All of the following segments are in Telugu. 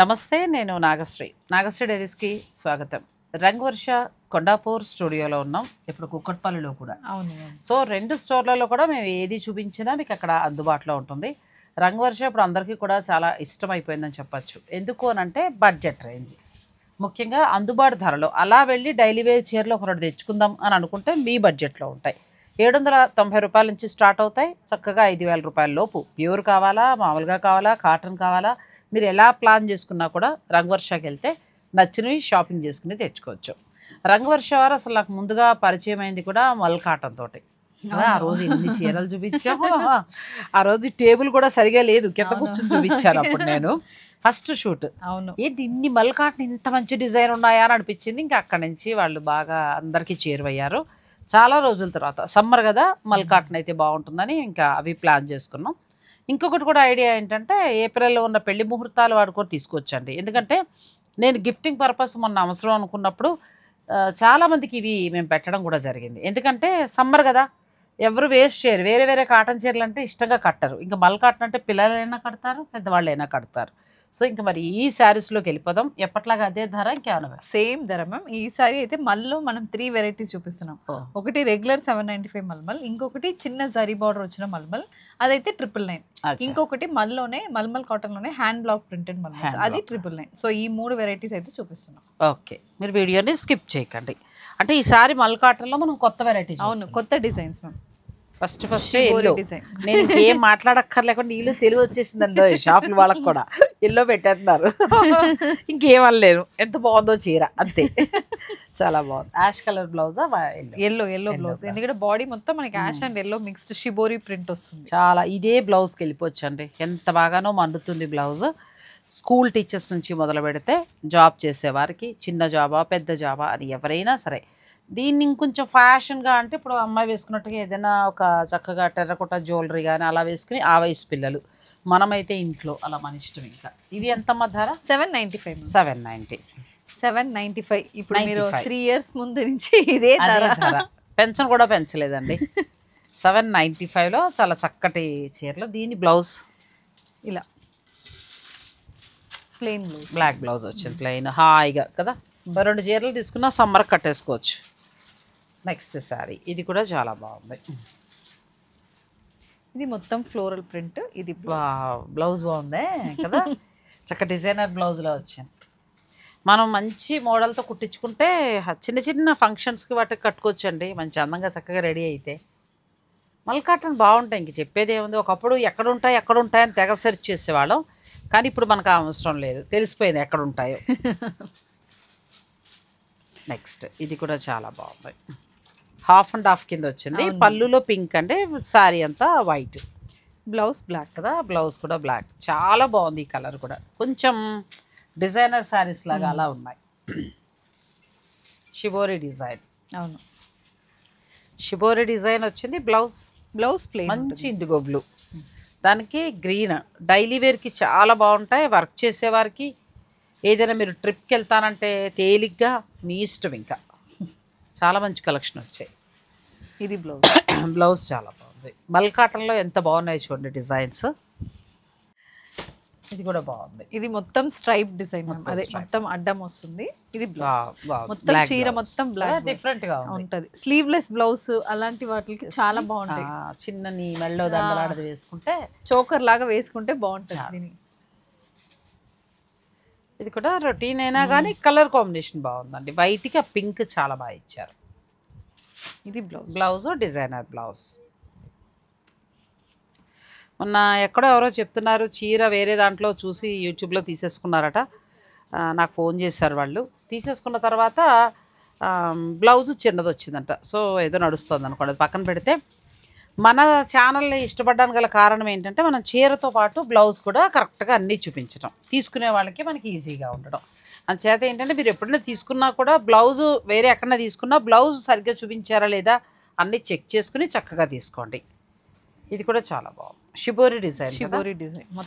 నమస్తే, నేను నాగశ్రీ. నాగశ్రీ డైరీస్కి స్వాగతం. రంగవర్ష కొండాపూర్ స్టూడియోలో ఉన్నాం. ఇప్పుడు కుక్కట్పల్లిలో కూడా. అవును. సో 2 స్టోర్లలో కూడా మేము ఏది చూపించినా మీకు అక్కడ అందుబాటులో ఉంటుంది. రంగవర్ష ఇప్పుడు అందరికీ కూడా చాలా ఇష్టమైపోయిందని చెప్పచ్చు. ఎందుకు అనంటే బడ్జెట్ రేంజ్, ముఖ్యంగా అందుబాటు ధరలో. అలా వెళ్ళి డైలీ వేర్ చీరలు ఒకటి తెచ్చుకుందాం అని అనుకుంటే మీ బడ్జెట్లో ఉంటాయి. 790 రూపాయల నుంచి స్టార్ట్ అవుతాయి. చక్కగా 5,000 రూపాయల లోపు. ప్యూర్ కావాలా, మామూలుగా కావాలా, కాటన్ కావాలా, మీరు ఎలా ప్లాన్ చేసుకున్నా కూడా రంగవర్షకి వెళ్తే నచ్చినవి షాపింగ్ చేసుకుని తెచ్చుకోవచ్చు. రంగవర్ష వారు అసలు నాకు ముందుగా పరిచయం అయింది కూడా మల్ కాటన్ తోటి. ఆ రోజు ఎన్ని చీరలు చూపించాము. ఆ రోజు టేబుల్ కూడా సరిగా లేదు, కింద కూర్చొని చూపించాను అప్పుడు నేను ఫస్ట్ షూట్. అవును. ఏంటి ఇన్ని మల్ కాటన్ ఇంత మంచి డిజైన్ ఉన్నాయా అని అనిపించింది. ఇంకా అక్కడి నుంచి వాళ్ళు బాగా అందరికీ చేరువయ్యారు. చాలా రోజుల తర్వాత సమ్మర్ కదా, మల్ కాటన్ అయితే బాగుంటుందని ఇంకా అవి ప్లాన్ చేసుకున్నాం. ఇంకొకటి కూడా ఐడియా ఏంటంటే ఏప్రిల్లో ఉన్న పెళ్లి ముహూర్తాలు వాడు కూడా తీసుకొచ్చండి. ఎందుకంటే నేను గిఫ్టింగ్ పర్పస్ మొన్న అవసరం అనుకున్నప్పుడు చాలామందికి ఇవి మేము పెట్టడం కూడా జరిగింది. ఎందుకంటే సమ్మర్ కదా, ఎవరు వేస్ట్ చేయరు. వేరే వేరే కాటన్ చీరలు అంటే ఇష్టంగా కట్టరు. ఇంకా మల్ కాటన్ అంటే పిల్లలైనా కడతారు, పెద్దవాళ్ళైనా కడతారు. సో ఇంకా మరి ఈ శారీస్లోకి వెళ్ళిపోదాం. ఎప్పట్లాగా అదే ధర, ఇంకేమన్నా సేమ్ ధర మ్యామ్. ఈ సారీ అయితే మల్లో మనం 3 వెరైటీస్ చూపిస్తున్నాం. ఒకటి రెగ్యులర్ 795 మల్మల్, ఇంకొకటి చిన్న జరీ బార్డర్ వచ్చిన మల్మల్, అదైతే 999. ఇంకొకటి మల్లోనే మల్మల్ కాటన్ లోనే హ్యాండ్ బ్లాక్ ప్రింటెడ్ మల్మల్, అది 999. సో ఈ 3 వెరైటీస్ అయితే చూపిస్తున్నాం. ఓకే, మీరు వీడియోని స్కిప్ చేయకండి. అంటే ఈసారి మల్ కాటన్లో మనం కొత్త వెరైటీ. అవును, కొత్త డిజైన్స్ మ్యామ్. ఫస్ట్ నేను ఇంకేం మాట్లాడక్కర్లేకుండా వీళ్ళు తెలివి వచ్చేసిందండి. షాపులు వాళ్ళకి కూడా ఎల్లో పెట్టేస్తున్నారు. ఇంకేమనలేను. ఎంత బాగుందో చీర, అంతే. చాలా బాగుంది. యాష్ కలర్ బ్లౌజా, ఎల్లో బ్లౌజ్. ఎందుకంటే బాడీ మొత్తం మనకి ash and yellow mixed shibori print వస్తుంది. చాలా ఇదే బ్లౌజ్కి వెళ్ళిపోవచ్చు అండి. ఎంత బాగానో మండుతుంది బ్లౌజ్. స్కూల్ టీచర్స్ నుంచి మొదలు పెడితే జాబ్ చేసేవారికి, చిన్న జాబా పెద్ద జాబా అని ఎవరైనా సరే దీన్ని ఇంకొంచెం ఫ్యాషన్గా, అంటే ఇప్పుడు అమ్మాయి వేసుకున్నట్టుగా ఏదైనా ఒక చక్కగా టెర్రకోట జ్యువెలరీ కానీ అలా వేసుకుని ఆ వయసు పిల్లలు, మనమైతే ఇంట్లో అలా మన ఇష్టం. ఇంకా ఇవి ఎంతమ్మ ధర? 795. 795. ఇప్పుడు మీరు 3 years ముందు నుంచి ఇదే ధర. పెన్షన్ కూడా పెంచలేదండి. 795లో చాలా చక్కటి చీరలు. దీని బ్లౌజ్ ఇలా ప్లెయిన్ బ్లౌజ్, బ్లాక్ బ్లౌజ్ వచ్చింది, ప్లెయిన్ హాయిగా కదా. 2 చీరలు తీసుకున్నా సమ్మర్ కట్టేసుకోవచ్చు. నెక్స్ట్ శారీ, ఇది కూడా చాలా బాగుంది. ఇది మొత్తం ఫ్లోరల్ ప్రింట్. ఇది బ్లౌజ్ బాగుంది కదా, చక్క డిజైనర్ బ్లౌజ్లో వచ్చింది. మనం మంచి మోడల్తో కుట్టించుకుంటే చిన్న చిన్న ఫంక్షన్స్కి వాటికి కట్టుకోవచ్చండి, మంచి అందంగా చక్కగా రెడీ అయితే. మల్ కాటన్ బాగుంటాయి, ఇంక చెప్పేది ఏముంది. ఒకప్పుడు ఎక్కడుంటాయని తెగ సెర్చ్ చేసేవాళ్ళం, కానీ ఇప్పుడు మనకు అవసరం లేదు, తెలిసిపోయింది ఎక్కడ ఉంటాయో. నెక్స్ట్ ఇది కూడా చాలా బాగుంది. హాఫ్ అండ్ హాఫ్ కింద వచ్చింది. పళ్ళులో పింక్, అంటే శారీ అంతా వైట్, బ్లౌజ్ బ్లాక్ కదా. బ్లౌజ్ కూడా బ్లాక్. చాలా బాగుంది ఈ కలర్ కూడా. కొంచెం డిజైనర్ శారీస్ లాగా అలా ఉన్నాయి. Shibori design. అవును, షిబోరి డిజైన్ వచ్చింది. బ్లౌజ్ ప్లెయిన్, మంచి ఇండిగో బ్లూ, దానికి గ్రీన్. డైలీ వేర్కి చాలా బాగుంటాయి. వర్క్ చేసేవారికి, ఏదైనా మీరు ట్రిప్కి వెళ్తానంటే తేలిగ్గా మీ ఇష్టం. ఇంకా చాలా మంచి కలెక్షన్ వచ్చాయి. ఇది బ్లౌజ్ చాలా బాగుంది. మల్ కాటన్లో ఎంత బాగున్నాయి చూడండి డిజైన్స్. ఇది కూడా బాగుంది. ఇది మొత్తం స్ట్రైప్ డిజైన్, అదే మొత్తం అడ్డం వస్తుంది. ఇది మొత్తం చీర మొత్తం బ్లాక్ డిఫరెంట్ గా ఉంటది. స్లీవ్లెస్ బ్లౌజ్ అలాంటి వాటికి చాలా బాగుంటాయి. చిన్న నీ మెళ్ళో దండలాడది వేసుకుంటే, చోకర్ లాగా వేసుకుంటే బాగుంటుంది. ఇది కూడా రొటీన్ అయినా కానీ కలర్ కాంబినేషన్ బాగుందండి. వైట్కి ఆ పింక్ చాలా బాగా ఇచ్చారు. ఇది బ్లౌజ్ డిజైనర్ బ్లౌజ్. మొన్న ఎక్కడో ఎవరో చెప్తున్నారు, చీర వేరే దాంట్లో చూసి యూట్యూబ్లో తీసేసుకున్నారట. నాకు ఫోన్ చేశారు వాళ్ళు. తీసేసుకున్న తర్వాత బ్లౌజ్ చిన్నది వచ్చిందంట. సో ఏదో నడుస్తుంది అనుకోండి, పక్కన పెడితే. మన ఛానల్ని ఇష్టపడడానికి గల కారణం ఏంటంటే మనం చీరతో పాటు బ్లౌజ్ కూడా కరెక్ట్గా అన్నీ చూపించడం, తీసుకునే వాళ్ళకి మనకి ఈజీగా ఉండడం. అందుచేత ఏంటంటే మీరు ఎప్పుడైనా తీసుకున్నా కూడా బ్లౌజు వేరే ఎక్కడైనా తీసుకున్నా బ్లౌజ్ సరిగ్గా చూపించారా లేదా అన్నీ చెక్ చేసుకుని చక్కగా తీసుకోండి. ఇది కూడా చాలా బాగుంది. Shibori design.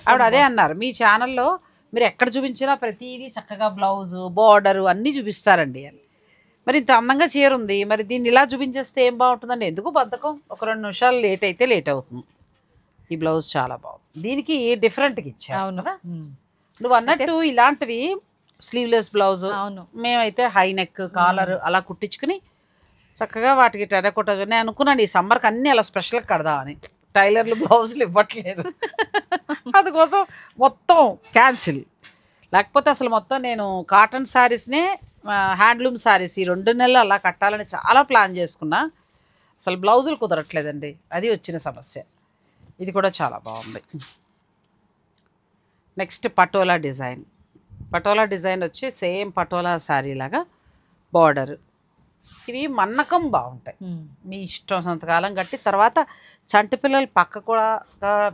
ఆవిడ అదే అన్నారు, మీ ఛానల్లో మీరు ఎక్కడ చూపించినా ప్రతిదీ చక్కగా బ్లౌజు, బార్డరు అన్నీ చూపిస్తారండి అని. మరి ఇంత అందంగా చీర ఉంది, మరి దీన్ని ఇలా చూపించేస్తే ఏం బాగుంటుందండి? ఎందుకు బద్ధకం, ఒక 2 నిమిషాలు లేట్ అయితే లేట్ అవుతుంది. ఈ బ్లౌజ్ చాలా బాగుంది. దీనికి డిఫరెంట్గా ఇచ్చారు కదా, నువ్వు అన్నట్టు ఇలాంటివి స్లీవ్లెస్ బ్లౌజ్ అవును మేమైతే హై నెక్ కాలర్ అలా కుట్టించుకుని చక్కగా వాటికి టెరకోట నేను అనుకున్నాను ఈ సమ్మర్కి అన్నీ అలా స్పెషల్గా కడదామని. టైలర్లు బ్లౌజులు ఇవ్వట్లేదు అందుకోసం మొత్తం క్యాన్సిల్. లేకపోతే అసలు మొత్తం నేను కాటన్ శారీస్నే హ్యాండ్లూమ్ శారీస్ ఈ 2 నెలలు అలా కట్టాలని చాలా ప్లాన్ చేసుకున్నా. అసలు బ్లౌజులు కుదరట్లేదండి, అది వచ్చిన సమస్య. ఇది కూడా చాలా బాగుంది. Next patola design. Patola design వచ్చి సేమ్ పటోలా శారీ లాగా బార్డర్. ఇవి మన్నకం బాగుంటాయి, మీ ఇష్టం సంతకాలం కట్టి తర్వాత చంటి పిల్లలు పక్క కూడా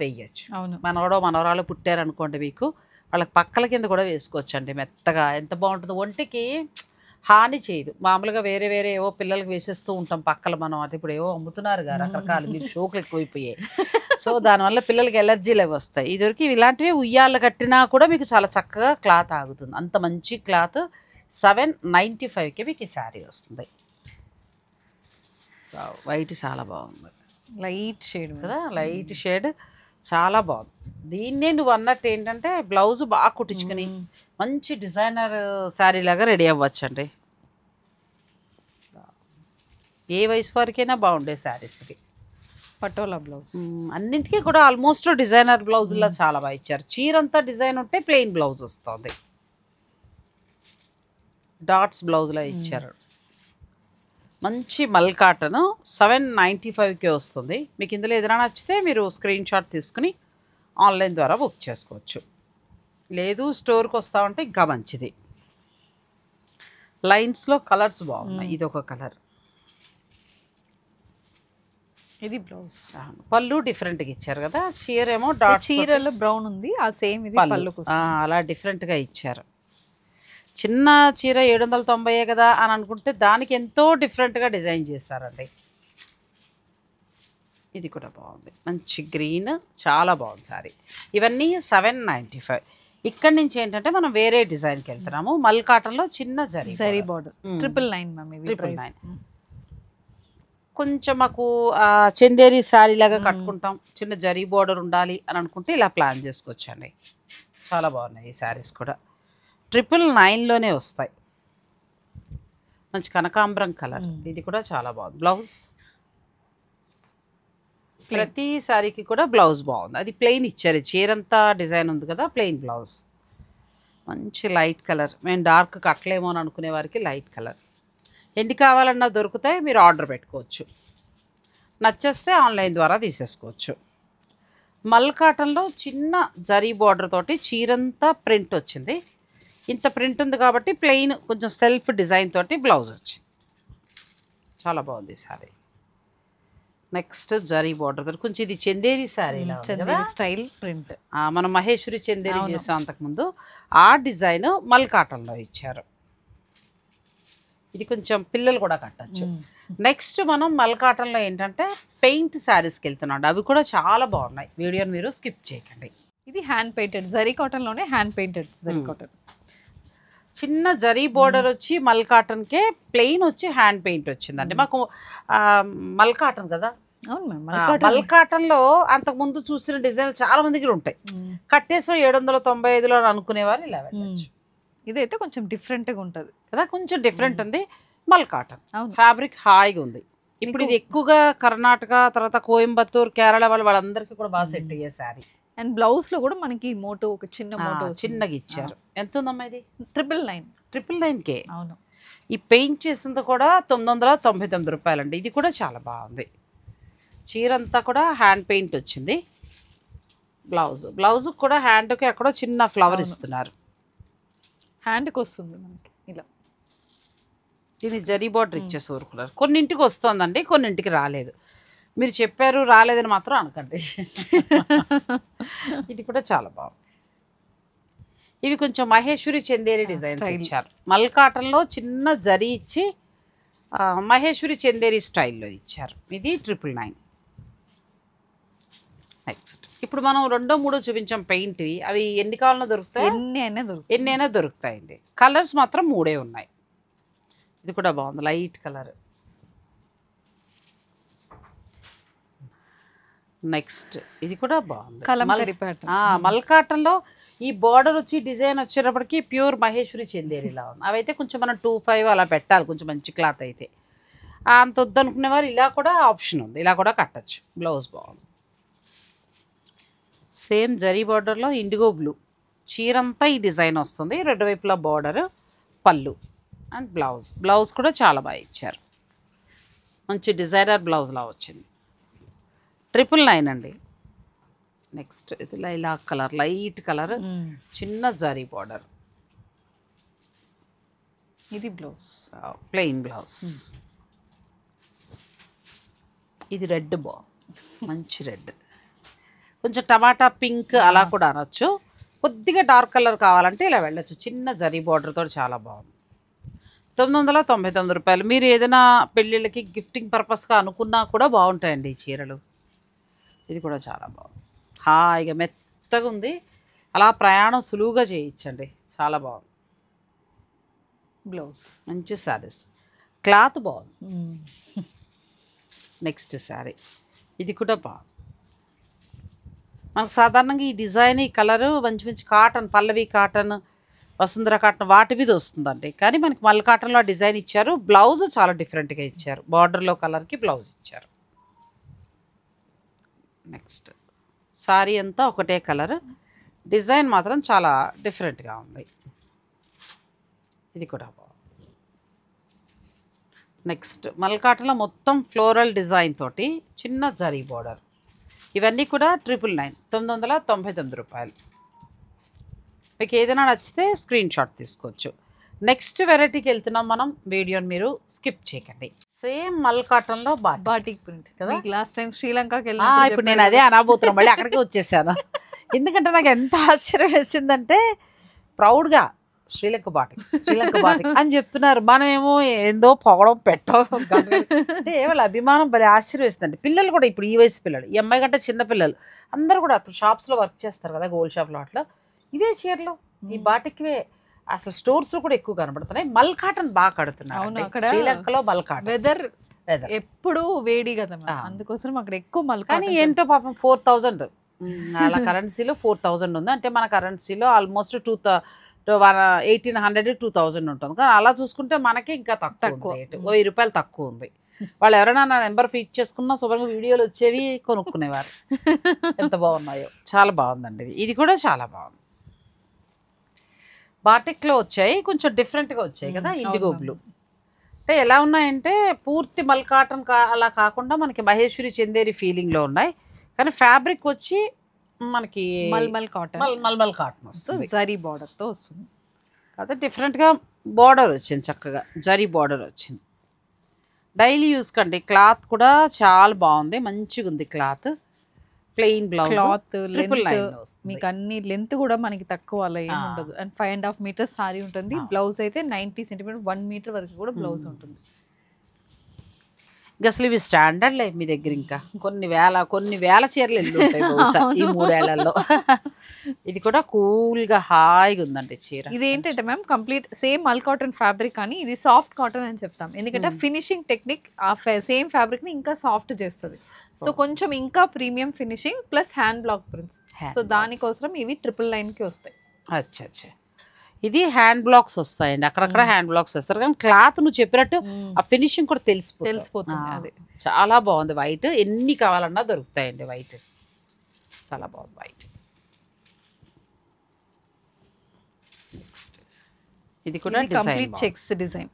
వేయచ్చు. అవును మనవడో మనవరాలు పుట్టారనుకోండి మీకు వాళ్ళకి పక్కల కింద కూడా వేసుకోవచ్చు అండి. మెత్తగా ఎంత బాగుంటుందో, ఒంటికి హాని చేయదు. మామూలుగా వేరే వేరే ఏవో పిల్లలకి వేసేస్తూ ఉంటాం పక్కల మనం, అది ఇప్పుడు ఏవో అమ్ముతున్నారు కదా రకరకాలు, మీరు షోకులు ఎక్కువైపోయాయి. సో దానివల్ల పిల్లలకి ఎలర్జీలు అవి వస్తాయి. ఇదివరకు ఇలాంటివి ఉయ్యాలు కట్టినా కూడా మీకు చాలా చక్కగా క్లాత్ ఆగుతుంది. అంత మంచి క్లాత్. 795కి మీకు ఈ శారీ వస్తుంది. వైట్ చాలా బాగుంది, లైట్ షేడ్ కదా, లైట్ షేడ్ చాలా బాగుంది. దీన్నే నువ్వు అన్నట్టు ఏంటంటే బ్లౌజ్ బాగా కుట్టించుకుని మంచి డిజైనర్ శారీ లాగా రెడీ అవ్వచ్చండి. ఏ వయసు వరకైనా బాగుండే శారీస్ ఇవి. పటోలా బ్లౌజ్ అన్నింటికీ కూడా ఆల్మోస్ట్ డిజైనర్ బ్లౌజుల్లో చాలా బాగా ఇచ్చారు. చీర అంతా డిజైన్ ఉంటే ప్లెయిన్ బ్లౌజ్ వస్తుంది, డాట్స్ బ్లౌజ్లో ఇచ్చారు. మంచి మల్ కాటన్ 795కే వస్తుంది. మీకు ఇందులో ఏదైనా నచ్చితే మీరు స్క్రీన్ షాట్ తీసుకుని ఆన్లైన్ ద్వారా బుక్ చేసుకోవచ్చు. లేదు స్టోర్కి వస్తామంటే ఇంకా మంచిది. లైన్స్లో కలర్స్ బాగున్నాయి. ఇది ఒక కలర్, ఇది బ్లౌజ్. పళ్ళు డిఫరెంట్గా ఇచ్చారు కదా. చీర ఏమో డాట్, చీరలో బ్రౌన్ ఉంది, ఆ సేమ్ ఇది పళ్ళుకు అలా డిఫరెంట్గా ఇచ్చారు. చిన్న చీర 790 కదా అని అనుకుంటే దానికి ఎంతో డిఫరెంట్గా డిజైన్ చేశారండి. ఇది కూడా బాగుంది, మంచి గ్రీన్, చాలా బాగుంది సారీ. ఇవన్నీ 795. ఇక్కడ నుంచి ఏంటంటే మనం వేరే డిజైన్కి వెళ్తున్నాము. మల్ కాటన్లో చిన్న జరీ బార్డర్ 999 మ్యామ్. 999. కొంచెం మాకు చందేరి శారీ లాగా కట్టుకుంటాం, చిన్న జరీ బార్డర్ ఉండాలి అని అనుకుంటే ఇలా ప్లాన్ చేసుకోవచ్చండి. చాలా బాగున్నాయి ఈ శారీస్ కూడా. 999లోనే వస్తాయి. మంచి కనకాంబరం కలర్, ఇది కూడా చాలా బాగుంది. బ్లౌజ్ ప్రతి శారీకి కూడా బ్లౌజ్ బాగుంది. అది ప్లెయిన్ ఇచ్చారు, చీరంతా డిజైన్ ఉంది కదా, ప్లెయిన్ బ్లౌజ్. మంచి లైట్ కలర్. మేము డార్క్ కట్టలేమో అని అనుకునే వారికి లైట్ కలర్. ఎన్ని కావాలన్నా దొరుకుతాయి, మీరు ఆర్డర్ పెట్టుకోవచ్చు. నచ్చేస్తే ఆన్లైన్ ద్వారా తీసేసుకోవచ్చు. మల్ కాటన్లో చిన్న జరీ బార్డర్ తోటి చీరంతా ప్రింట్ వచ్చింది. ఇంత ప్రింట్ ఉంది కాబట్టి ప్లెయిన్ కొంచెం సెల్ఫ్ డిజైన్ తోటి బ్లౌజ్ వచ్చింది. చాలా బాగుంది సారీ. నెక్స్ట్ జరీ బార్డర్ తోటి కొంచెం ఇది చందేరి శారీ స్టైల్ ప్రింట్. మనం మహేశ్వరి చందేరి చేసాం అంతకుముందు, ఆ డిజైన్ మల్ కాటన్లో ఇచ్చారు. ఇది కొంచెం పిల్లలు కూడా కట్టచ్చు. నెక్స్ట్ మనం మల్ కాటన్లో ఏంటంటే పెయింట్ శారీస్కి వెళ్తున్నాం. అవి కూడా చాలా బాగున్నాయి. వీడియోని మీరు స్కిప్ చేయకండి. ఇది హ్యాండ్ పెయింటెడ్ జరీ కాటన్లోనే, హ్యాండ్ పెయింటెడ్ జరీ కాటన్. చిన్న జరీ బోర్డర్ వచ్చి మల్ కాటన్కే, ప్లెయిన్ వచ్చి హ్యాండ్ పెయింట్ వచ్చిందండి. మాకు మల్ కాటన్ కదా, అవును మ్యామ్. మల్ కాటన్లో అంతకుముందు చూసిన డిజైన్లు చాలా మంది దగ్గర ఉంటాయి. కట్టేసో 795లో అనుకునేవారు ఇలా వెళ్ళచ్చు. ఇదైతే కొంచెం డిఫరెంట్గా ఉంటుంది కదా, కొంచెం డిఫరెంట్ ఉంది. మల్ కాటన్ ఫ్యాబ్రిక్ హాయిగా ఉంది. ఇప్పుడు ఇది ఎక్కువగా కర్ణాటక, తర్వాత కోయంబత్తూర్, కేరళ వాళ్ళందరికీ కూడా బాగా సెట్ అయ్యే శారీ. అండ్ బ్లౌజ్ లో కూడా మనకి మోటో, ఒక చిన్న మోటో చిన్నగా ఇచ్చారు. ఎంత ఉందమ్మా ఇది? 999. అవును. ఈ పెయింట్ చేసింది కూడా 999 రూపాయలండి. ఇది కూడా చాలా బాగుంది. చీర అంతా కూడా హ్యాండ్ పెయింట్ వచ్చింది. బ్లౌజ్ కూడా హ్యాండ్కి ఎక్కడో చిన్న ఫ్లవర్ ఇస్తున్నారు. హ్యాండ్కి వస్తుంది మనకి ఇలా. దీన్ని జరీ బార్డర్ ఇచ్చేసి ఊరుకున్నారు. కొన్నింటికి వస్తుందండి, కొన్నింటికి రాలేదు. మీరు చెప్పారు రాలేదని మాత్రం అనకండి. ఇది కూడా చాలా బాగుంది. ఇవి కొంచెం మహేశ్వరి చందేరి డిజైన్స్ ఇచ్చారు. మల్ కాటన్లో చిన్న జరీ ఇచ్చి మహేశ్వరి చందేరి స్టైల్లో ఇచ్చారు. ఇది 999. నెక్స్ట్ ఇప్పుడు మనం 2, 3 చూపించాం పెయింట్వి. అవి ఎన్ని కావాలన్నా దొరుకుతాయి, ఎన్నైనా దొరుకుతాయండి. కలర్స్ మాత్రం 3 ఉన్నాయి. ఇది కూడా బాగుంది, లైట్ కలర్. నెక్స్ట్ ఇది కూడా బాగుంది. మల్ కాటన్లో ఈ బార్డర్ వచ్చి డిజైన్ వచ్చేటప్పటికి ప్యూర్ మహేశ్వరి చందేరిలా ఉంది. అవైతే కొంచెం మనం 2.5 అలా పెట్టాలి, కొంచెం మంచి క్లాత్ అయితే. అంత వద్దనుకునే వారు ఇలా కూడా ఆప్షన్ ఉంది, ఇలా కూడా కట్టచ్చు. బ్లౌజ్ బాగుంది, సేమ్ జరీ బార్డర్లో ఇండిగో బ్లూ. చీరంతా ఈ డిజైన్ వస్తుంది, రెండు వైపులా బార్డర్, పళ్ళు అండ్ బ్లౌజ్ కూడా చాలా బాగా ఇచ్చారు. మంచి డిజైనర్ బ్లౌజ్లా వచ్చింది. 999 అండి. నెక్స్ట్ ఇది లైలాక్ కలర్, లైట్ కలర్, చిన్న జరీ బార్డర్. ఇది బ్లౌజ్, ప్లెయిన్ బ్లౌజ్. ఇది రెడ్ మంచి రెడ్, కొంచెం టమాటా పింక్ అలా కూడా అనొచ్చు. కొద్దిగా డార్క్ కలర్ కావాలంటే ఇలా వెళ్ళచ్చు. చిన్న జరీ బార్డర్తో చాలా బాగుంది. 999 రూపాయలు. మీరు ఏదైనా పెళ్ళిళ్ళకి గిఫ్టింగ్ పర్పస్గా అనుకున్నా కూడా బాగుంటాయండి ఈ చీరలు. ఇది కూడా చాలా బాగుంది, హాయిగా మెత్తగా ఉంది. అలా ప్రయాణం సులువుగా చేయించండి, చాలా బాగుంది. బ్లౌజ్ మంచి శారీస్, క్లాత్ బాగుంది. నెక్స్ట్ శారీ ఇది కూడా బాగుంది. మనకు సాధారణంగా ఈ డిజైన్, ఈ కలరు మంచి మంచి కాటన్, పల్లవి కాటన్, వసుంధర కాటన్ వాటి మీద వస్తుందండి. కానీ మనకి మల్ కాటన్లో డిజైన్ ఇచ్చారు. బ్లౌజ్ చాలా డిఫరెంట్గా ఇచ్చారు, బార్డర్లో కలర్కి బ్లౌజ్ ఇచ్చారు. నెక్స్ట్ సారీ అంతా ఒకటే కలర్, డిజైన్ మాత్రం చాలా డిఫరెంట్గా ఉంది. ఇది కూడా బాగుంది. నెక్స్ట్ మల్ కాటన్లో మొత్తం ఫ్లోరల్ డిజైన్ తోటి చిన్న జరీ బార్డర్. ఇవన్నీ కూడా 999 రూపాయలు. మీకు ఏదైనా నచ్చితే స్క్రీన్ షాట్ తీసుకోవచ్చు. నెక్స్ట్ వెరైటీకి వెళ్తున్నాం మనం, వీడియోని మీరు స్కిప్ చేయకండి. సేమ్ మల్ కాటన్లో బాటిక్ ప్రింట్ కదా. లాస్ట్ టైం శ్రీలంకకి ఇప్పుడు నేను అదే అనబోతున్నాను, మళ్ళీ అక్కడికి వచ్చేసాను. ఎందుకంటే నాకు ఎంత ఆశ్చర్యం వేసిందంటే, ప్రౌడ్గా శ్రీలంక బాటిక్ అని చెప్తున్నారు. మనమేమో ఏందో పొగడం పెట్టడం అంటే వాళ్ళ అభిమానం భలే ఆశ్చర్యం వేస్తుందండి. పిల్లలు కూడా ఇప్పుడు ఈ వయసు పిల్లలు, ఈ అమ్మాయి కంటే చిన్న పిల్లలు అందరూ కూడా ఇప్పుడు షాప్స్లో వర్క్ చేస్తారు కదా, గోల్డ్ షాప్లో అట్లా ఇవే చీరలు, ఈ బాటిక్వే అసలు స్టోర్స్లో కూడా ఎక్కువ కనబడుతున్నాయి. మల్ కాటన్ బాగా కడుతున్నారు శ్రీలంకలో. మల్ కాటన్ వెదర్ ఎప్పుడు వేడి కదా, అందుకోసం అక్కడ ఎక్కువ మల్. కానీ ఏంటో పాపం 4000 అలా కరెన్సీలో 4000 ఉంది. అంటే మన కరెన్సీలో ఆల్మోస్ట్ 1800 2000 ఉంటుంది. కానీ అలా చూసుకుంటే మనకి ఇంకా తక్కువ రేటు, 1000 రూపాయలు తక్కువ ఉంది. వాళ్ళు ఎవరైనా నా నెంబర్ ఫీడ్ చేసుకున్నా శుభ్రంగా వీడియోలు వచ్చేవి, కొనుక్కునేవారు. ఎంత బాగున్నాయో, చాలా బాగుందండి. ఇది కూడా చాలా బాగుంది. బాటిక్లో వచ్చాయి, కొంచెం డిఫరెంట్గా వచ్చాయి కదా, ఇండిగో బ్లూ. అంటే ఎలా ఉన్నాయంటే పూర్తి మల్ కాటన్ అలా కాకుండా మనకి మహేశ్వరి చందేరి ఫీలింగ్లో ఉన్నాయి. కానీ ఫ్యాబ్రిక్ వచ్చి మనకి మల్మల్ కాటన్ వస్తుంది, జరీ బార్డర్తో వస్తుంది. అదే డిఫరెంట్గా బార్డర్ వచ్చింది, చక్కగా జరీ బార్డర్ వచ్చింది. డైలీ యూస్ కండి. క్లాత్ కూడా చాలా బాగుంది, మంచిగా ఉంది cloth. Plain blouse, cloth length మీకు అన్ని లెంత్ కూడా మనకి తక్కువ అలా ఏమి ఉండదు. అండ్ 5.5 మీటర్స్ సారీ ఉంటుంది. బ్లౌజ్ అయితే 90 సెంటీమీటర్ 1 మీటర్ వరకు కూడా బ్లౌజ్ ఉంటుంది. ఇంకా అసలు ఇవి స్టాండర్డ్ లైఫ్ మీ దగ్గర. ఇంకా కొన్ని వేల చీరలు వెళ్ళి ఉంటాయి బహుశా ఈ 3 ఏళ్లలో. ఇది కూడా కూల్గా హాయిగా ఉందండి చీర. ఇది ఏంటంటే మ్యామ్ కంప్లీట్ సేమ్ మల్ కాటన్ ఫ్యాబ్రిక్, కానీ ఇది సాఫ్ట్ కాటన్ అని చెప్తాం. ఎందుకంటే ఫినిషింగ్ టెక్నిక్ ఆ సేమ్ ఫ్యాబ్రిక్ ని ఇంకా సాఫ్ట్ చేస్తుంది. సో కొంచెం ఇంకా premium finishing plus hand block prints. So దానికోసం ఇవి 999కి వస్తాయి. అచ్చా, ఇది హ్యాండ్ బ్లాక్స్ వస్తాయండి, అక్కడక్కడ హ్యాండ్ బ్లాక్స్ వస్తారు. కానీ క్లాత్ నువ్వు చెప్పినట్టు ఆ ఫినిషింగ్ కూడా తెలిసిపోతుంది. అది చాలా బాగుంది. వైట్ ఎన్ని కావాలన్నా దొరుకుతాయండి. వైట్ చాలా బాగుంది. వైట్ ఇది కూడా కంప్లీట్ డిజైన్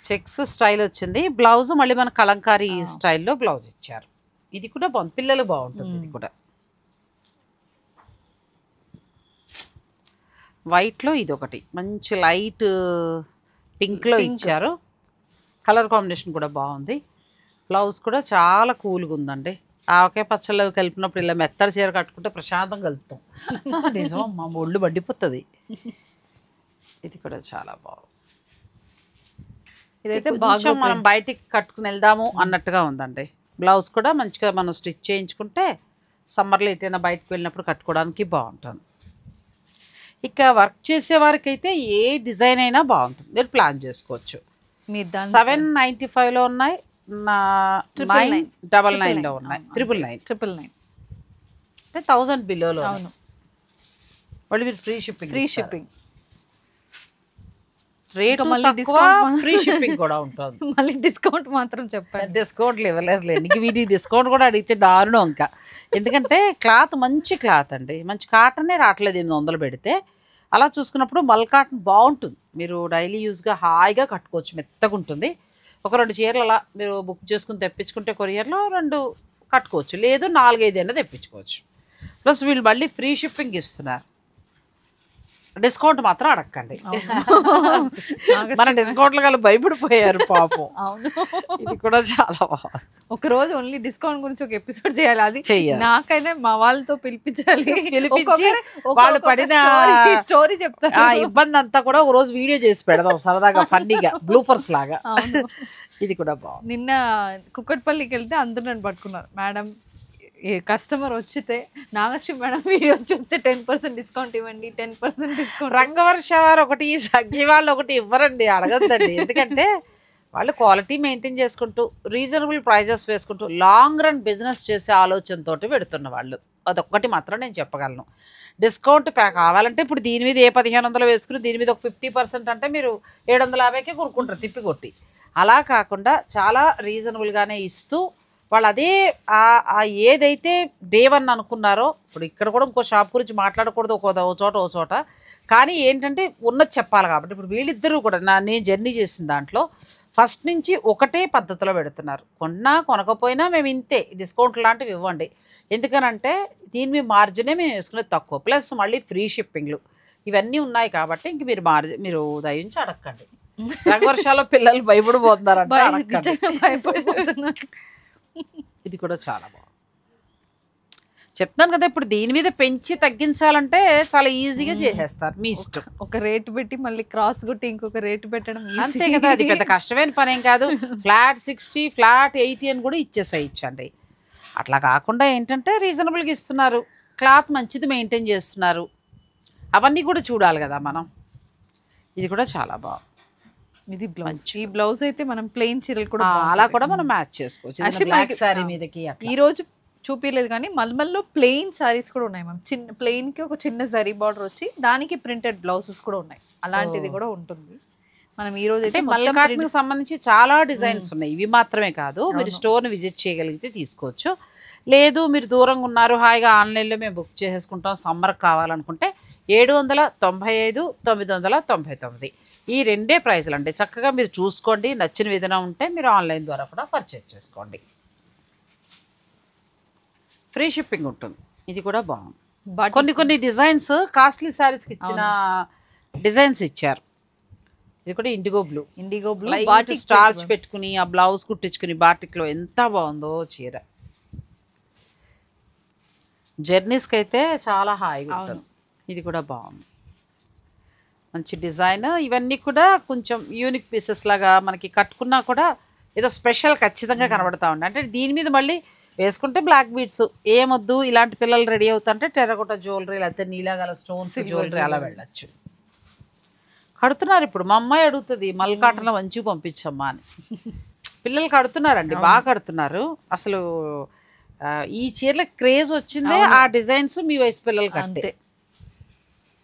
చెక్స్ స్టైల్ వచ్చింది. బ్లౌజ్ మళ్ళీ మన కలంకారీ స్టైల్లో బ్లౌజ్ ఇచ్చారు. ఇది కూడా బాగుంది, పిల్లలు బాగుంటుంది. ఇది కూడా వైట్లో ఇది ఒకటి మంచి లైట్ పింక్లో ఇచ్చారు. కలర్ కాంబినేషన్ కూడా బాగుంది. బ్లౌజ్ కూడా చాలా కూల్గా ఉందండి. ఆవకాయ పచ్చళ్ళు కలిపినప్పుడు ఇలా మెత్తడి చీర కట్టుకుంటే ప్రశాంతం కలుపుతాం. నిజం, మా ఒళ్ళు మండిపోతుంది. ఇది కూడా చాలా బాగుంది. ఇదైతే బాగా మనం బయటికి కట్టుకుని వెళ్దాము అన్నట్టుగా ఉందండి. బ్లౌజ్ కూడా మంచిగా మనం స్టిచ్ చేయించుకుంటే సమ్మర్లో ఎటైనా బయటకు వెళ్ళినప్పుడు కట్టుకోవడానికి బాగుంటుంది. ఇక వర్క్ చేసే వారికి అయితే ఏ డిజైన్ అయినా బాగుంటుంది, మీరు ప్లాన్ చేసుకోవచ్చు. 795లో ఉన్నాయి, 999లో ఉన్నాయి, 999 అంటే 1000 బిలోలో. అవును, మళ్ళీ మీరు ఫ్రీ ఫ్రీ షిప్పింగ్. రేట్ మళ్ళీ తక్కువ, ఫ్రీ షిప్పింగ్ కూడా ఉంటుంది. మళ్ళీ డిస్కౌంట్ మాత్రం చెప్పండి. డిస్కౌంట్లు ఇవ్వలేరులే, నీకు వీటి డిస్కౌంట్ కూడా అడిగితే దారుణం ఇంకా. ఎందుకంటే క్లాత్ మంచి క్లాత్ అండి, మంచి కాటనే రావట్లేదు 800 పెడితే. అలా చూసుకున్నప్పుడు మల్ కాటన్ బాగుంటుంది, మీరు డైలీ యూజ్గా హాయిగా కట్టుకోవచ్చు, మెత్తగా ఉంటుంది. ఒక 2 చీరలు అలా మీరు బుక్ చేసుకుని తెప్పించుకుంటే కొరియర్లో 2 కట్టుకోవచ్చు, లేదు 4-5 అయినా తెప్పించుకోవచ్చు. ప్లస్ వీళ్ళు మళ్ళీ ఫ్రీ షిప్పింగ్ ఇస్తున్నారు, డిస్కౌంట్ మాత్రం అడగండి. మన డిస్కౌంట్లు కలిసి భయపడిపోయారు పాపం. అవును, ఇది కూడా చాలా బాగుంది. ఒక రోజు ఓన్లీ డిస్కౌంట్ గురించి ఒక ఎపిసోడ్ చేయాలి, అది నాకైనా మా వాళ్ళతో పిలిపించాలి, వాళ్ళు పడిన స్టోరీ చెప్తారు, ఇబ్బంది అంతా కూడా ఒక రోజు వీడియో చేసి పెడదాం సరదాగా ఫన్నీగా, బ్లూఫర్స్ లాగా. ఇది కూడా బాగుంది. నిన్న కుక్కట్పల్లికి వెళ్తే అందరూ నన్ను పట్టుకున్నారు, మేడం కస్టమర్ వచ్చితే నాగశ్రీ మేడం వీడియోస్ చూస్తే 10% డిస్కౌంట్ ఇవ్వండి, 10% డిస్కౌంట్. రంగవర్ష వారు ఒకటి, సగ్గి వాళ్ళు ఒకటి ఇవ్వరండి, అడగద్దండి. ఎందుకంటే వాళ్ళు క్వాలిటీ మెయింటైన్ చేసుకుంటూ రీజనబుల్ ప్రైజెస్ వేసుకుంటూ లాంగ్ రన్ బిజినెస్ చేసే ఆలోచనతో పెడుతున్న వాళ్ళు. అదొక్కటి మాత్రం నేను చెప్పగలను. డిస్కౌంట్ కావాలంటే ఇప్పుడు దీని మీద 1500 వేసుకుని దీని మీద ఒక 50% అంటే మీరు 750కే కొనుక్కుంటారు తిప్పి కొట్టి. అలా కాకుండా చాలా రీజనబుల్గానే ఇస్తూ వాళ్ళు అదే ఏదైతే డే 1 అనుకున్నారో, ఇప్పుడు ఇక్కడ కూడా ఇంకో షాప్ గురించి మాట్లాడకూడదు, ఓ చోట కానీ ఏంటంటే ఉన్నది చెప్పాలి కాబట్టి. ఇప్పుడు వీళ్ళిద్దరూ కూడా నేను జర్నీ చేసిన దాంట్లో ఫస్ట్ నుంచి ఒకటే పద్ధతిలో పెడుతున్నారు, కొనకపోయినా మేము ఇంతే డిస్కౌంట్ లాంటివి ఇవ్వండి. ఎందుకనంటే దీని మీ మార్జినే మేము వేసుకునేది తక్కువ, ప్లస్ మళ్ళీ ఫ్రీ షిప్పింగ్లు ఇవన్నీ ఉన్నాయి కాబట్టి ఇంక మీరు మీరు దయించి అడగండి. రంగవర్షాల్లో పిల్లలు భయపడిపోతున్నారంటే భయపడిపోతున్నారు. ఇది కూడా చాలా బాగుంది, చెప్తాను కదా. ఇప్పుడు దీని మీద పెంచి తగ్గించాలంటే చాలా ఈజీగా చేసేస్తారు, మీ ఇష్టం. ఒక రేటు పెట్టి మళ్ళీ క్రాస్ కొట్టి ఇంకొక రేటు పెట్టడం అంతే కదా, అది పెద్ద కష్టమైన పని ఏం కాదు. ఫ్లాట్ 60, ఫ్లాట్ 80 అని కూడా ఇచ్చేసేయచ్చండి. అట్లా కాకుండా ఏంటంటే రీజనబుల్గా ఇస్తున్నారు, క్లాత్ మంచిది మెయింటైన్ చేస్తున్నారు, అవన్నీ కూడా చూడాలి కదా మనం. ఇది కూడా చాలా బాగుంది. ఇది బ్లౌజ్, ఈ బ్లౌజ్ అయితే మనం ప్లెయిన్ చీరలు కూడా అలా కూడా మనం మ్యాచ్ చేసుకోవచ్చు. ఈ రోజు చూపించలేదు కానీ మల్మల్లో ప్లెయిన్ సారీస్ కూడా ఉన్నాయి మ్యామ్. చిన్న ప్లెయిన్ కి ఒక చిన్న జరీ బార్డర్ వచ్చి దానికి ప్రింటెడ్ బ్లౌజెస్ కూడా ఉన్నాయి, అలాంటిది కూడా ఉంటుంది. మనం ఈ రోజు అయితే మల్ కాటన్ కి సంబంధించి చాలా డిజైన్స్ ఉన్నాయి, ఇవి మాత్రమే కాదు. మీరు స్టోర్ని విజిట్ చేయగలిగితే తీసుకోవచ్చు, లేదు మీరు దూరంగా ఉన్నారు హాయిగా ఆన్లైన్లో మేము బుక్ చేసేసుకుంటాం సమ్మర్ కావాలనుకుంటే 795, 999 ఈ 2 ప్రైజులు అండి. చక్కగా మీరు చూసుకోండి, నచ్చిన విధానం ఉంటే మీరు ఆన్లైన్ ద్వారా కూడా పర్చేజ్ చేసుకోండి, ఫ్రీ షిప్పింగ్ ఉంటుంది. ఇది కూడా బాగుంది. కొన్ని డిజైన్స్ కాస్ట్లీ శారీస్కి ఇచ్చిన డిజైన్స్ ఇచ్చారు. ఇది కూడా ఇండిగో బ్లూ బాటిక్ స్టార్చ్ పెట్టుకుని ఆ బ్లౌజ్ కుట్టించుకుని బాటిక్లో ఎంత బాగుందో చీర. జర్నీస్కి అయితే చాలా హాయిగా ఉంటుంది. ఇది కూడా బాగుంది, మంచి డిజైన్. ఇవన్నీ కూడా కొంచెం యూనిక్ పీసెస్ లాగా మనకి కట్టుకున్నా కూడా ఏదో స్పెషల్ ఖచ్చితంగా కనబడతా ఉండే. అంటే దీని మీద మళ్ళీ వేసుకుంటే బ్లాక్ బీడ్స్ ఏమొద్దు, ఇలాంటి పిల్లలు రెడీ అవుతుంటే టెర్రకోట జ్యువెలరీ లేకపోతే నీలాగల స్టోన్స్ జ్యువెలరీ అలా వెళ్ళచ్చు. కడుతున్నారు ఇప్పుడు, మా అమ్మాయి అడుగుతుంది మల్ కాటన్లో మంచిగా పంపించమ్మా అని. పిల్లలు కడుతున్నారండి, బాగా కడుతున్నారు. అసలు ఈ చీరల క్రేజ్ వచ్చిందే ఆ డిజైన్స్ మీ వయసు పిల్లలు కడితే.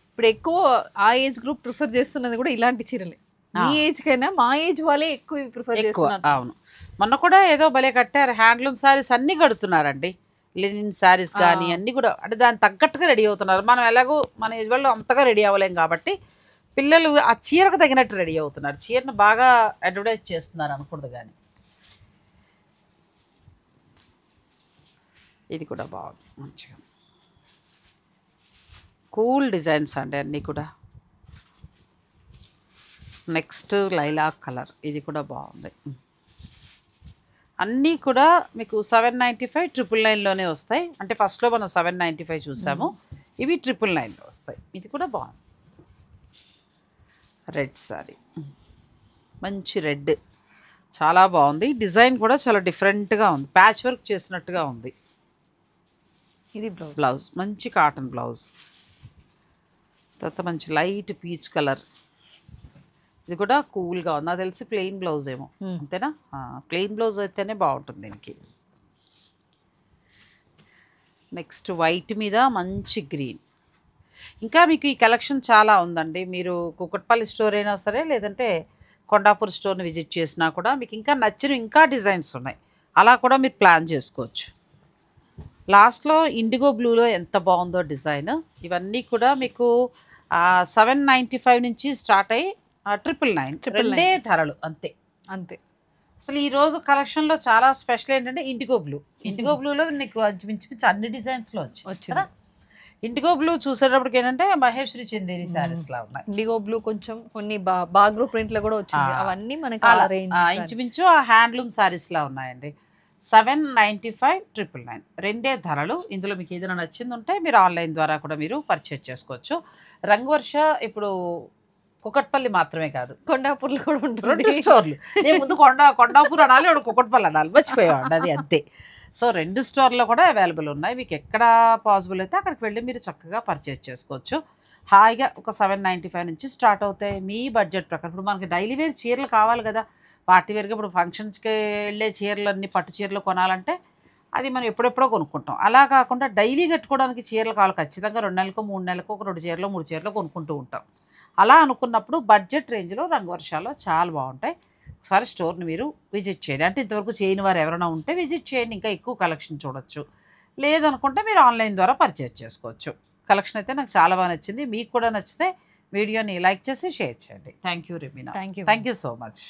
ఇప్పుడు ఎక్కువ ఆ ఏజ్ గ్రూప్ ప్రిఫర్ చేస్తున్నది కూడా ఇలాంటి చీరలే. మీ ఏజ్ కైనా మా ఏజ్ వాళ్ళే ఎక్కువ ప్రిఫర్ చేస్తున్నారు. అవును, మొన్న కూడా ఏదో భలే కట్టారు, హ్యాండ్లూమ్ శారీస్ అన్నీ కడుతున్నారండి, లినిన్ శారీస్ కానీ అన్నీ కూడా. అంటే దాన్ని తగ్గట్టుగా రెడీ అవుతున్నారు. మనం ఎలాగో మన ఏజ్ వాళ్ళు అంతగా రెడీ అవ్వలేం కాబట్టి పిల్లలు ఆ చీరకు తగినట్టు రెడీ అవుతున్నారు. చీరను బాగా అడ్వర్టైజ్ చేస్తున్నారు అనకూడదు కానీ. ఇది కూడా బాగుంది, మంచిగా కూల్ డిజైన్స్ అండి అన్నీ కూడా. నెక్స్ట్ లైలాక్ కలర్, ఇది కూడా బాగుంది. అన్నీ కూడా మీకు 795, 999లోనే వస్తాయి. అంటే ఫస్ట్లో మనం 795 చూసాము, ఇవి 999లో వస్తాయి. ఇది కూడా బాగుంది. రెడ్ సారీ, మంచి రెడ్, చాలా బాగుంది. డిజైన్ కూడా చాలా డిఫరెంట్గా ఉంది, ప్యాచ్ వర్క్ చేసినట్టుగా ఉంది. ఇది బ్లౌజ్ మంచి కాటన్ బ్లౌజ్, తర్వాత మంచి లైట్ పీచ్ కలర్. ఇది కూడా కూల్గా ఉంది. నాకు తెలిసి ప్లెయిన్ బ్లౌజ్ ఏమో, అంతేనా? ప్లెయిన్ బ్లౌజ్ అయితేనే బాగుంటుంది దీనికి. నెక్స్ట్ వైట్ మీద మంచి గ్రీన్, ఇంకా మీకు ఈ కలెక్షన్ చాలా ఉందండి. మీరు కూకట్పల్లి స్టోర్ అయినా సరే, లేదంటే కొండాపూర్ స్టోర్ని విజిట్ చేసినా కూడా మీకు ఇంకా నచ్చిన ఇంకా డిజైన్స్ ఉన్నాయి. అలా కూడా మీరు ప్లాన్ చేసుకోవచ్చు. లాస్ట్లో ఇండిగో బ్లూలో ఎంత బాగుందో డిజైన్. ఇవన్నీ కూడా మీకు 795 నుంచి స్టార్ట్ అయ్యి 999 రెండే ధరలు అంతే. అసలు ఈరోజు కలెక్షన్లో చాలా స్పెషల్ ఏంటంటే ఇండిగో బ్లూ. ఇండిగో బ్లూలో నీకు మించుమించు అన్ని డిజైన్స్లో వచ్చి కదా. ఇండిగో బ్లూ చూసేటప్పటికి ఏంటంటే మహేశ్వరి చందేరి శారీస్ లా ఉన్నాయి. ఇండిగో బ్లూ కొంచెం కొన్ని బాగ్రూ ప్రింట్ లో కూడా వచ్చింది. అవన్నీ మనకి ఇంచుమించు ఆ హ్యాండ్లూమ్ శారీస్ లా ఉన్నాయండి. 795 999 రెండే ధరలు. ఇందులో మీకు ఏదైనా నచ్చింది ఉంటే మీరు ఆన్లైన్ ద్వారా కూడా మీరు పర్చేజ్ చేసుకోవచ్చు. రంగవర్ష ఇప్పుడు కుకట్పల్లి మాత్రమే కాదు, కొండాపూర్లో కూడా ఉంటుంది. 2 స్టోర్లు. నేను ముందు కొండాపూర్ అనాలి, ఇప్పుడు కుకట్పల్లి అనాలి, మర్చిపోయామండి, అది అంతే. సో 2 స్టోర్లో కూడా అవైలబుల్ ఉన్నాయి. మీకు ఎక్కడ పాసిబుల్ అయితే అక్కడికి వెళ్ళి మీరు చక్కగా పర్చేజ్ చేసుకోవచ్చు. హాయిగా ఒక 795 నుంచి స్టార్ట్ అవుతాయి మీ బడ్జెట్ ప్రకారం. ఇప్పుడు మనకి డైలీ వేర్ చీరలు కావాలి కదా, పార్టీ వేర్గా. ఇప్పుడు ఫంక్షన్స్కి వెళ్ళే చీరలన్నీ పట్టు చీరలు కొనాలంటే అది మనం ఎప్పుడెప్పుడో కొనుక్కుంటాం. అలా కాకుండా డైలీ కట్టుకోవడానికి చీరలు కావాలి ఖచ్చితంగా. 2 నెలలకు 3 నెలలకు ఒక 2 చీరలు 3 చీరలు కొనుక్కుంటూ ఉంటాం. అలా అనుకున్నప్పుడు బడ్జెట్ రేంజ్లో రంగవర్షాల్లో చాలా బాగుంటాయి. ఒకసారి స్టోర్ని మీరు విజిట్ చేయండి. అంటే ఇంతవరకు చేయని వారు ఎవరైనా ఉంటే విజిట్ చేయండి, ఇంకా ఎక్కువ కలెక్షన్ చూడొచ్చు. లేదనుకుంటే మీరు ఆన్లైన్ ద్వారా పర్చేజ్ చేసుకోవచ్చు. కలెక్షన్ అయితే నాకు చాలా బాగా నచ్చింది. మీకు కూడా నచ్చితే వీడియోని లైక్ చేసి షేర్ చేయండి. Thank you Rimeena. Thank you so much.